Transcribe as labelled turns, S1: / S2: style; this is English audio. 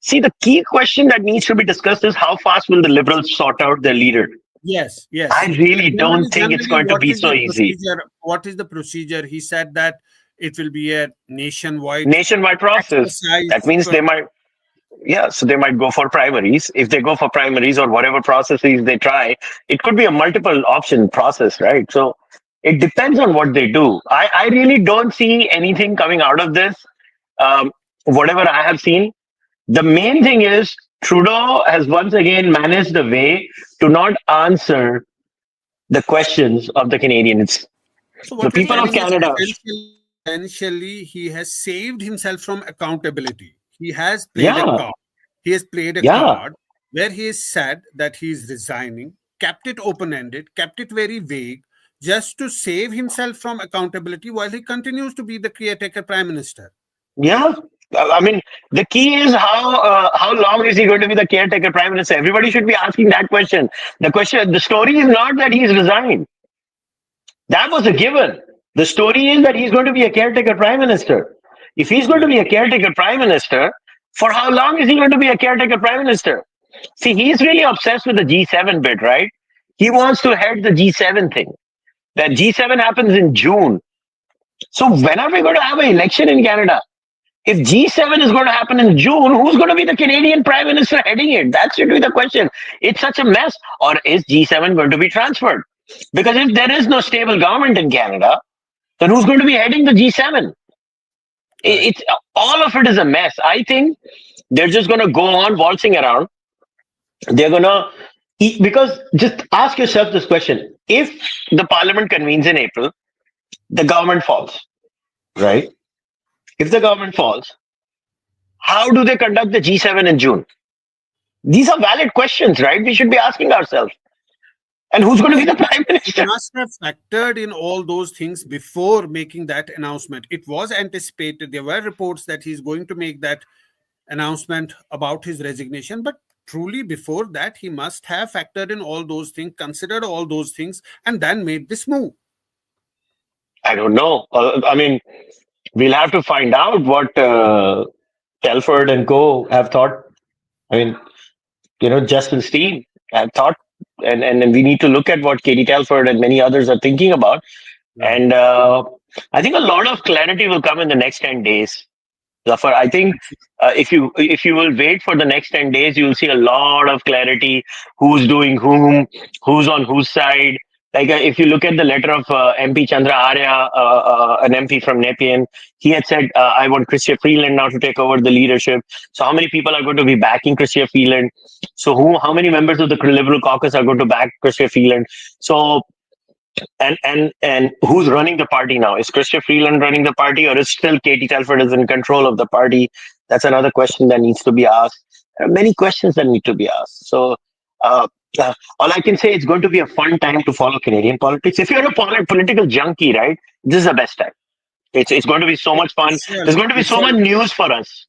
S1: See, the key question that needs to be discussed is how fast will the Liberals sort out their leader?
S2: Yes,
S1: I
S2: yes.
S1: really don't think it's going to
S2: What
S1: be
S2: is
S1: so
S2: the
S1: easy.
S2: procedure? What is the procedure? He said that it will be a nationwide
S1: Nationwide process. That
S2: exercise.
S1: means they might, yeah, so they might go for primaries. If they go for primaries or whatever processes they try, it could be a multiple option process, right? So it depends on what they do. I really don't see anything coming out of this. Whatever I have seen, the main thing is Trudeau has once again managed the way to not answer the questions of the Canadians.
S2: So
S1: The
S2: what you're
S1: people of
S2: telling is
S1: Canada,
S2: essentially he has saved himself from accountability. He has played a
S1: yeah,
S2: card. He has played a
S1: yeah,
S2: card where he has said that he is resigning, kept it open-ended, kept it very vague, just to save himself from accountability while he continues to be the caretaker prime minister.
S1: yeah. I mean, the key is how long is he going to be the caretaker prime minister? Everybody should be asking that question. The story is not that he's resigned. That was a given. The story is that he's going to be a caretaker prime minister. If he's going to
S2: Right.
S1: be a caretaker prime minister, for how long is he going to be a caretaker prime minister? See, he's really obsessed with the G7 bit, right? He wants to head the G7 thing. That G7 happens in June. So when are we going to have an election in Canada? If G7 is going to happen in June, who's going to be the Canadian prime minister heading it? That should be the question. It's such a mess. Or is G7 going to be transferred? Because if there is no stable government in Canada, then who's going to be heading the G7?
S2: Right.
S1: It's all of it is a mess. I think they're just going to go on waltzing around. They're going to because just ask yourself this question: if the parliament convenes in April, the government falls, right? If the government falls, how do they conduct the G7 in June? These are valid questions, right? We should be asking ourselves. And who's going to
S2: No,
S1: be the prime
S2: he
S1: minister?
S2: must have factored in all those things before making that announcement. It was anticipated. There were reports that he's going to make that announcement about his resignation, but truly before that, he must have factored in all those things, considered all those things, and then made this move.
S1: I don't know. I mean, we'll have to find out what Telford and Co. have thought. I mean, Justin's team have thought, and we need to look at what Katie Telford and many others are thinking about.
S2: Right.
S1: And I think a lot of clarity will come in the next 10 days. Zafar, I think if you will wait for the next 10 days, you will see a lot of clarity. Who's doing whom, who's on whose side. Like if you look at the letter of MP Chandra Arya, an MP from Nepean, he had said, "I want Chrystia Freeland now to take over the leadership." So how many people are going to be backing Chrystia Freeland? So how many members of the Liberal caucus are going to back Chrystia Freeland? So and who's running the party now? Is Chrystia Freeland running the party, or is still Katie Telford is in control of the party? That's another question that needs to be asked. There are many questions that need to be asked. So all I can say, it's going to be a fun time to follow Canadian politics. If you're a political junkie, right, this is the best time. It's going to be so much fun.
S2: Kushal,
S1: There's going to be so
S2: Kushal,
S1: much news for us.